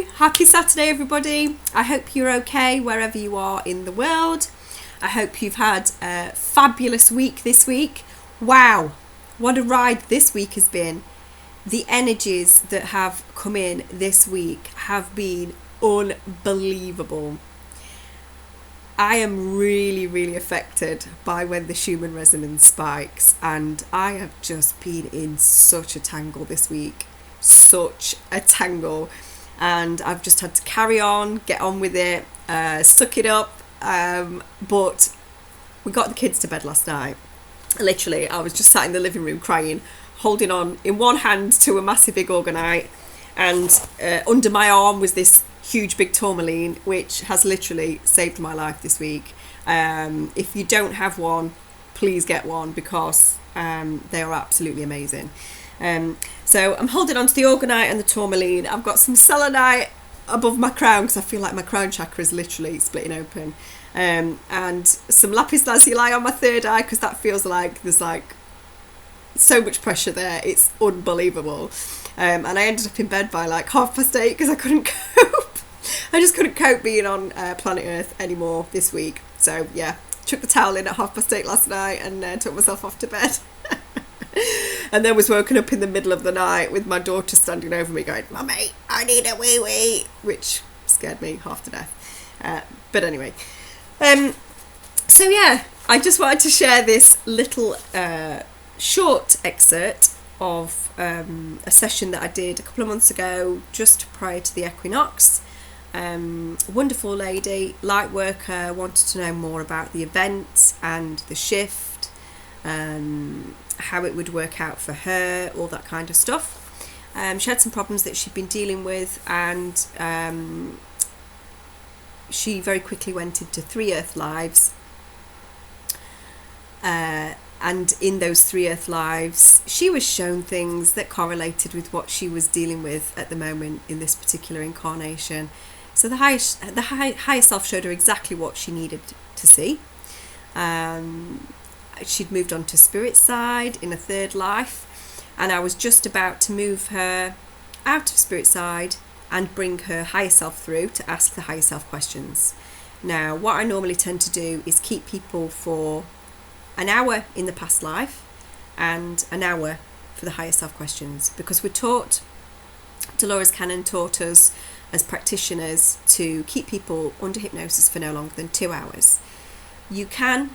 Happy Saturday, everybody. I hope you're okay wherever you are in the world. I hope you've had a fabulous week this week. Wow, what a ride this week has been. The energies that have come in this week have been unbelievable. I am really affected by when the Schumann resonance spikes, and I have just been in such a tangle this week. Such a tangle. And I've just had to carry on, get on with it, suck it up. But we got the kids to bed last night. Literally, I was just sat in the living room crying, holding on in one hand to a massive big orgonite, and under my arm was this huge big tourmaline, which has literally saved my life this week. If you don't have one, please get one, because they are absolutely amazing. So I'm holding on to the orgonite and the tourmaline. I've got some selenite above my crown because I feel like my crown chakra is literally splitting open, and some lapis lazuli on my third eye because that feels like there's like so much pressure there. It's unbelievable. And I ended up in bed by like 8:30 because I couldn't cope. I just couldn't cope being on planet Earth anymore this week. So yeah, chucked the towel in at 8:30 last night and took myself off to bed. And then was woken up in the middle of the night with my daughter standing over me going, "Mummy, I need a wee wee," which scared me half to death. But anyway, so yeah, I just wanted to share this little short excerpt of a session that I did a couple of months ago, just prior to the equinox. Wonderful lady, light worker, wanted to know more about the event and the shift, how it would work out for her, all that kind of stuff. She had some problems that she'd been dealing with, and she very quickly went into 3 Earth lives. And in those 3 Earth lives, she was shown things that correlated with what she was dealing with at the moment in this particular incarnation. So the higher self showed her exactly what she needed to see. She'd moved on to spirit side in a 3rd life, and I was just about to move her out of spirit side and bring her higher self through to ask the higher self questions. Now, what I normally tend to do is keep people for an hour in the past life and an hour for the higher self questions, because we're taught, Dolores Cannon taught us as practitioners, to keep people under hypnosis for no longer than 2 hours. You can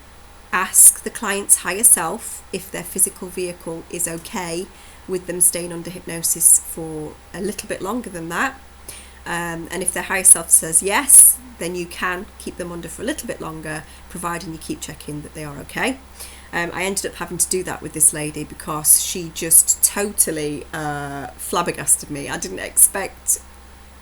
ask the client's higher self if their physical vehicle is okay with them staying under hypnosis for a little bit longer than that. And if their higher self says yes, then you can keep them under for a little bit longer, providing you keep checking that they are okay. I ended up having to do that with this lady because she just totally flabbergasted me. I didn't expect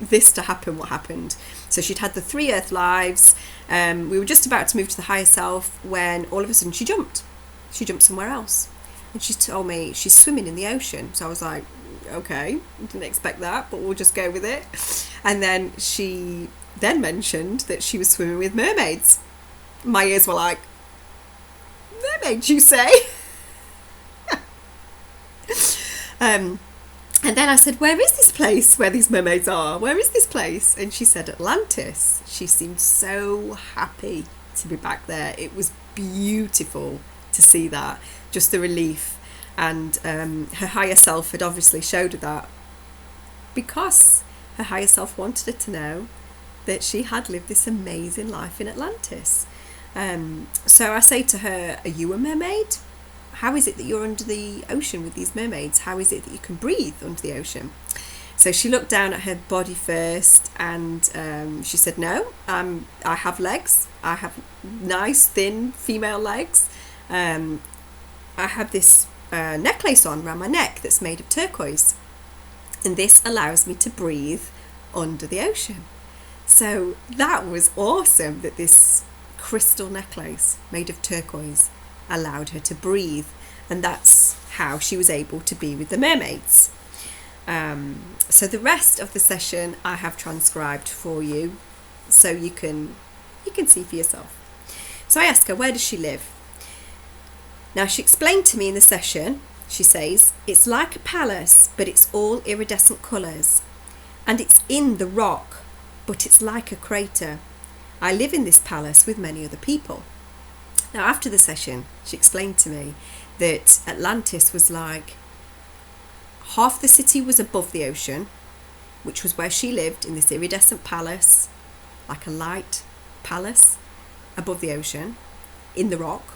this to happen, what happened. So she'd had the 3 Earth lives. We were just about to move to the higher self when all of a sudden she jumped somewhere else, and she told me she's swimming in the ocean. So I was like, okay, didn't expect that, but we'll just go with it. And then she then mentioned that she was swimming with mermaids. My ears were like, mermaids, you say? And then I said, where is this place where these mermaids are? Where is this place? And she said Atlantis. She seemed so happy to be back there. It was beautiful to see that, just the relief. And her higher self had obviously showed her that, because her higher self wanted her to know that she had lived this amazing life in Atlantis. So I say to her, are you a mermaid? How is it that you're under the ocean with these mermaids? How is it that you can breathe under the ocean? So she looked down at her body first, and she said, no, I have legs. I have nice, thin female legs. I have this necklace on around my neck that's made of turquoise, and this allows me to breathe under the ocean. So that was awesome, that this crystal necklace made of turquoise allowed her to breathe, and that's how she was able to be with the mermaids. So the rest of the session I have transcribed for you, so you can see for yourself. So I asked her, where does she live? Now, she explained to me in the session, she says, it's like a palace, but it's all iridescent colours, and it's in the rock, but it's like a crater. I live in this palace with many other people. Now, after the session, she explained to me that Atlantis was like half the city was above the ocean, which was where she lived, in this iridescent palace, like a light palace above the ocean, in the rock.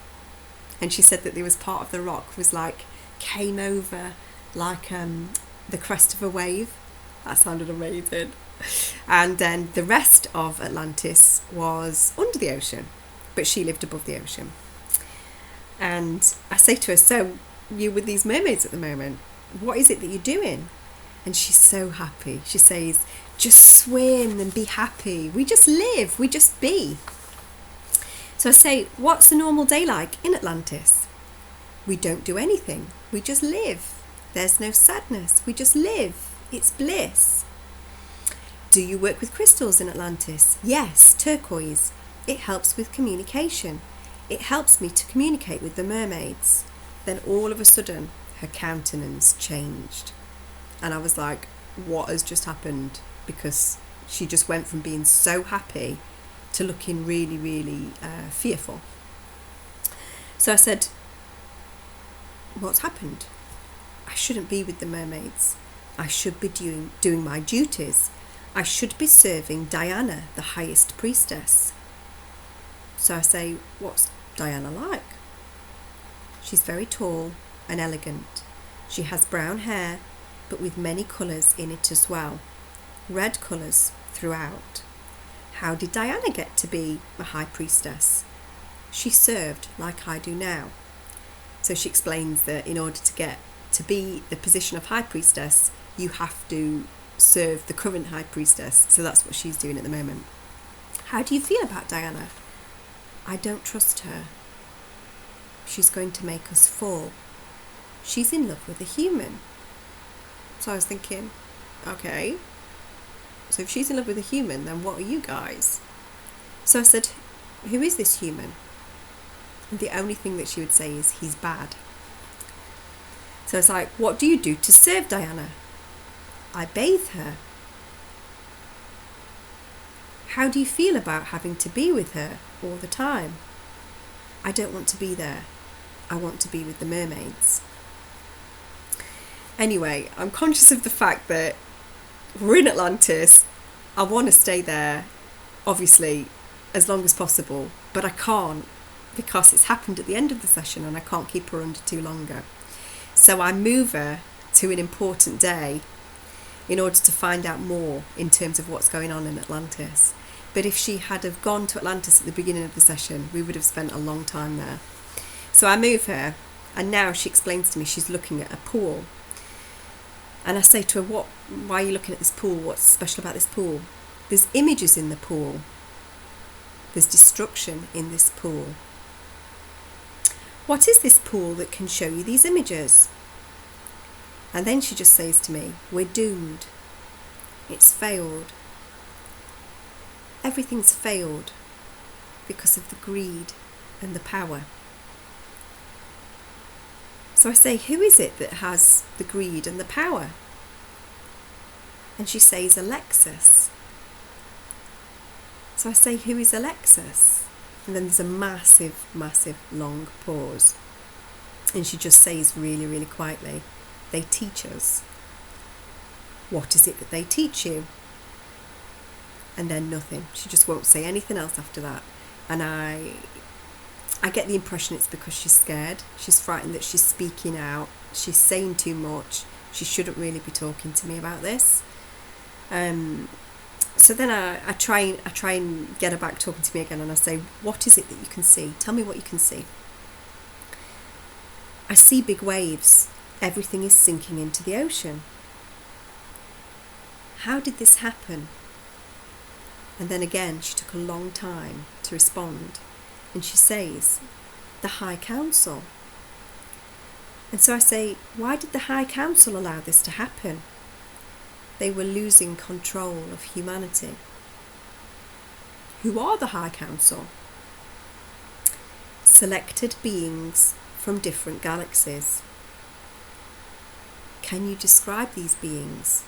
And she said that there was part of the rock was like, came over like the crest of a wave. That sounded amazing. And then the rest of Atlantis was under the ocean, but she lived above the ocean. And I say to her, so you with these mermaids at the moment, what is it that you're doing? And she's so happy. She says, just swim and be happy. We just live, we just be. So I say, what's a normal day like in Atlantis? We don't do anything. We just live. There's no sadness. We just live. It's bliss. Do you work with crystals in Atlantis? Yes, turquoise. It helps with communication. It helps me to communicate with the mermaids. Then all of a sudden, her countenance changed. And I was like, what has just happened? Because she just went from being so happy to looking really, really fearful. So I said, what's happened? I shouldn't be with the mermaids. I should be doing my duties. I should be serving Diana, the highest priestess. So I say, what's Diana like? She's very tall and elegant. She has brown hair, but with many colours in it as well. Red colours throughout. How did Diana get to be a high priestess? She served like I do now. So she explains that in order to get to be the position of high priestess, you have to serve the current high priestess. So that's what she's doing at the moment. How do you feel about Diana? I don't trust her. She's going to make us fall. She's in love with a human. So I was thinking, okay, so if she's in love with a human, then what are you guys? So I said, who is this human? And the only thing that she would say is, he's bad. So it's like, what do you do to serve Diana? I bathe her. How do you feel about having to be with her all the time? I don't want to be there. I want to be with the mermaids. Anyway, I'm conscious of the fact that we're in Atlantis. I want to stay there, obviously, as long as possible, but I can't because it's happened at the end of the session and I can't keep her under too longer. So I move her to an important day in order to find out more in terms of what's going on in Atlantis. But if she had have gone to Atlantis at the beginning of the session, we would have spent a long time there. So I move her, and now she explains to me she's looking at a pool. And I say to her, why are you looking at this pool? What's special about this pool? There's images in the pool. There's destruction in this pool. What is this pool that can show you these images? And then she just says to me, we're doomed. It's failed. Everything's failed because of the greed and the power. So I say, who is it that has the greed and the power? And she says, Alexis. So I say, who is Alexis? And then there's a massive, massive long pause. And she just says really, really quietly, they teach us. What is it that they teach you? And then nothing. She just won't say anything else after that. And I get the impression it's because she's scared. She's frightened that she's speaking out. She's saying too much. She shouldn't really be talking to me about this. So then I try and get her back talking to me again, and I say, what is it that you can see? Tell me what you can see. I see big waves. Everything is sinking into the ocean. How did this happen? And then again, she took a long time to respond. And she says, the High Council. And so I say, why did the High Council allow this to happen? They were losing control of humanity. Who are the High Council? Selected beings from different galaxies. Can you describe these beings?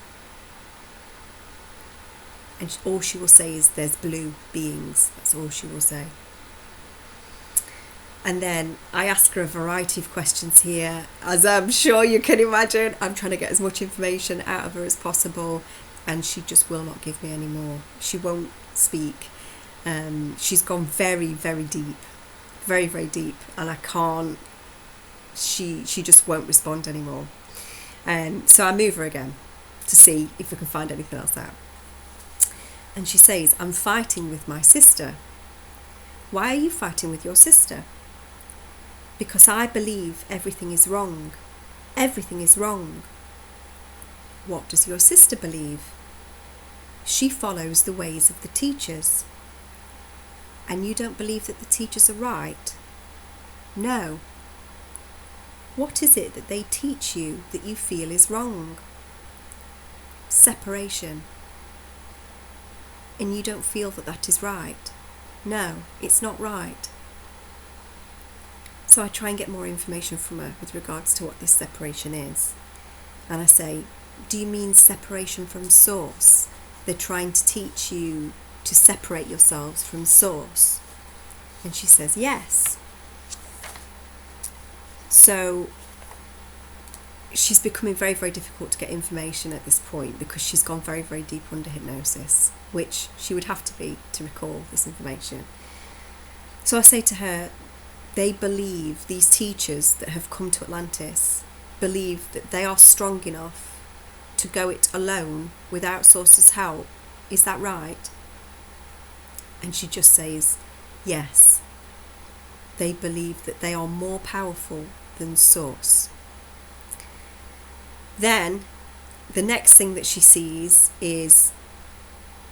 And all she will say is, there's blue beings. That's all she will say. And then I ask her a variety of questions here. As I'm sure you can imagine, I'm trying to get as much information out of her as possible, and she just will not give me any more. She won't speak. She's gone very, very deep. Very, very deep. And I can't... She just won't respond anymore. So I move her again to see if we can find anything else out. And she says, I'm fighting with my sister. Why are you fighting with your sister? Because I believe everything is wrong. Everything is wrong. What does your sister believe? She follows the ways of the teachers. And you don't believe that the teachers are right? No. What is it that they teach you that you feel is wrong? Separation. And you don't feel that that is right? No, it's not right. So I try and get more information from her with regards to what this separation is. And I say, do you mean separation from source? They're trying to teach you to separate yourselves from source. And she says, yes. So she's becoming very, very difficult to get information at this point because she's gone very, very deep under hypnosis, which she would have to be to recall this information. So I say to her, they believe, these teachers that have come to Atlantis, believe that they are strong enough to go it alone without Source's help. Is that right? And she just says, yes. They believe that they are more powerful than Source. Then, the next thing that she sees is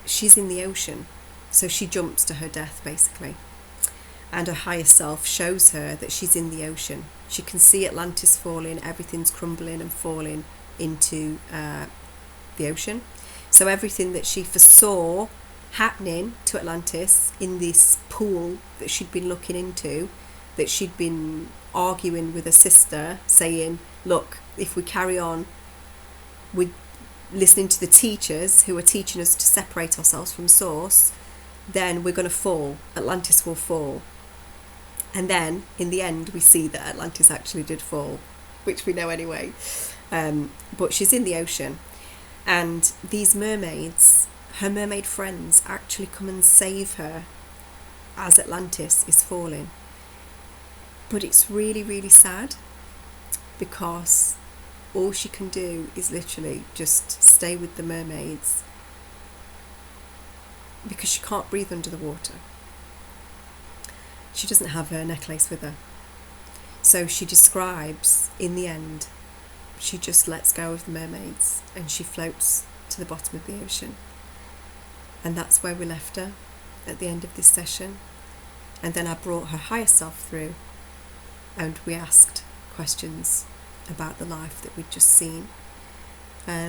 she's in the ocean. So she jumps to her death, basically. And her higher self shows her that she's in the ocean. She can see Atlantis falling, everything's crumbling and falling into the ocean. So everything that she foresaw happening to Atlantis in this pool that she'd been looking into, that she'd been arguing with her sister, saying, look, if we carry on with listening to the teachers who are teaching us to separate ourselves from Source, then we're going to fall. Atlantis will fall. And then, in the end, we see that Atlantis actually did fall, which we know anyway. But she's in the ocean. And these mermaids, her mermaid friends, actually come and save her as Atlantis is falling. But it's really, really sad because all she can do is literally just stay with the mermaids because she can't breathe under the water. She doesn't have her necklace with her. So she describes, in the end, she just lets go of the mermaids and she floats to the bottom of the ocean. And that's where we left her at the end of this session. And then I brought her higher self through and we asked questions about the life that we'd just seen. But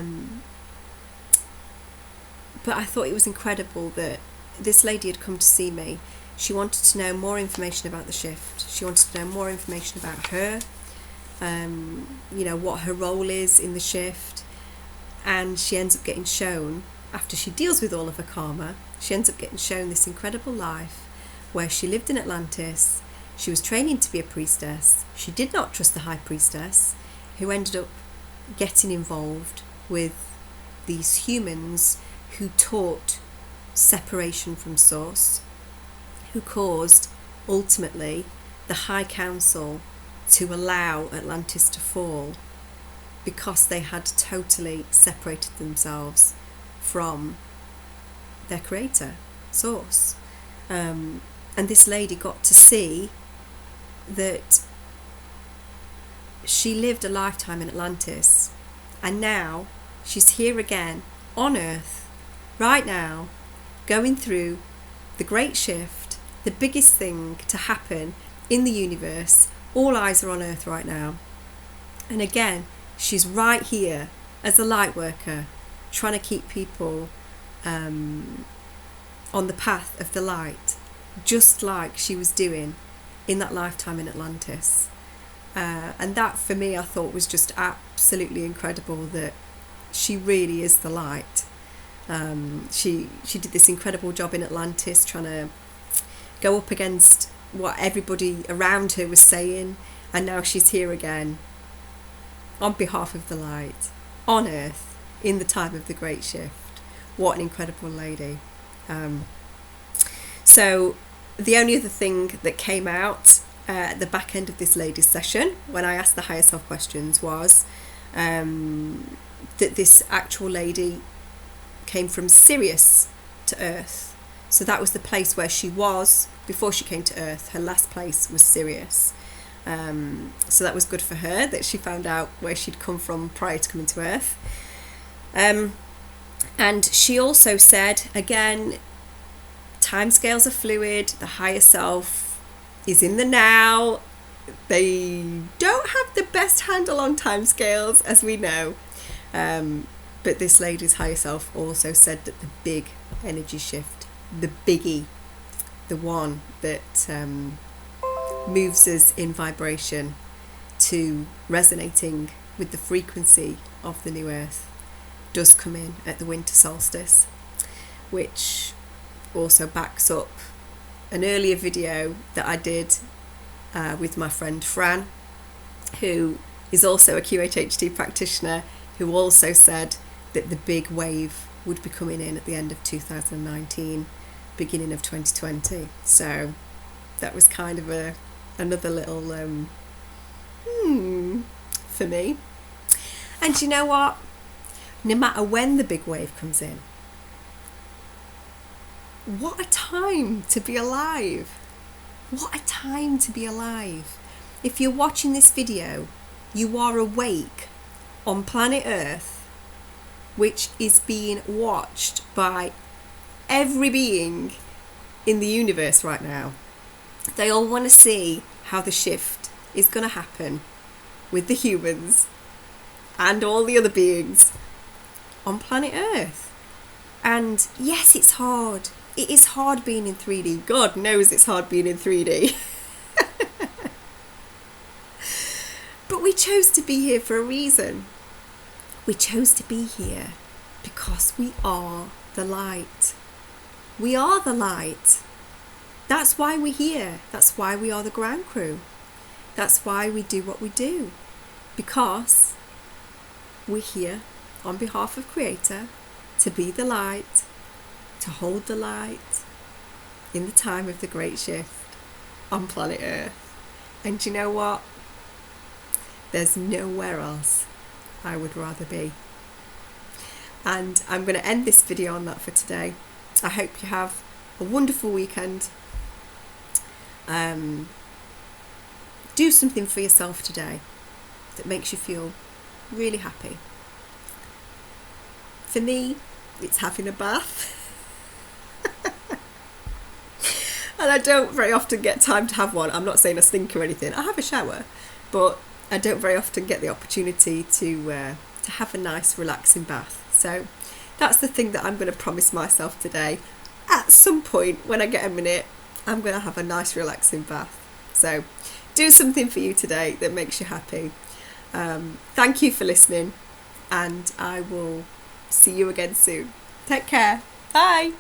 I thought it was incredible that this lady had come to see me. She wanted to know more information about the shift. She wanted to know more information about her, what her role is in the shift. And she ends up getting shown, after she deals with all of her karma, she ends up getting shown this incredible life where she lived in Atlantis. She was training to be a priestess. She did not trust the high priestess, who ended up getting involved with these humans who taught separation from Source, who caused, ultimately, the High Council to allow Atlantis to fall because they had totally separated themselves from their creator, Source. And this lady got to see that she lived a lifetime in Atlantis, and now she's here again on Earth, right now, going through the great shift, the biggest thing to happen in the universe. All eyes are on Earth right now. And again, she's right here as a light worker, trying to keep people on the path of the light, just like she was doing in that lifetime in Atlantis. And that, for me, I thought was just absolutely incredible, that she really is the light. She did this incredible job in Atlantis, trying to go up against what everybody around her was saying, and now she's here again on behalf of the light on Earth in the time of the Great Shift. What an incredible lady. So the only other thing that came out at the back end of this lady's session, when I asked the higher self questions, was that this actual lady came from Sirius to Earth. So that was the place where she was before she came to Earth. Her last place was Sirius. So that was good for her, that she found out where she'd come from prior to coming to Earth. And she also said, again, timescales are fluid, the higher self is in the now. They don't have the best handle on timescales, as we know. But this lady's higher self also said that the big energy shift, the biggie, the one that moves us in vibration to resonating with the frequency of the new Earth, does come in at the winter solstice, which also backs up an earlier video that I did with my friend Fran, who is also a QHHT practitioner, who also said that the big wave would be coming in at the end of 2019, beginning of 2020. So that was kind of another little for me. And you know what? No matter when the big wave comes in, what a time to be alive. What a time to be alive. If you're watching this video, you are awake on planet Earth, which is being watched by every being in the universe right now. They all want to see how the shift is going to happen with the humans and all the other beings on planet Earth. And yes, it's hard. It is hard being in 3D. God knows it's hard being in 3D. But we chose to be here for a reason. We chose to be here because we are the light. We are the light. That's why we're here. That's why we are the ground crew. That's why we do what we do. Because we're here on behalf of Creator to be the light, to hold the light in the time of the Great Shift on planet Earth. And you know what? There's nowhere else I would rather be. And I'm going to end this video on that for today. I hope you have a wonderful weekend. Do something for yourself today that makes you feel really happy. For me, it's having a bath. And I don't very often get time to have one. I'm not saying I stink or anything. I have a shower, but I don't very often get the opportunity to have a nice relaxing bath. So that's the thing that I'm going to promise myself today. At some point when I get a minute, I'm going to have a nice relaxing bath. So do something for you today that makes you happy. Thank you for listening, and I will see you again soon. Take care. Bye.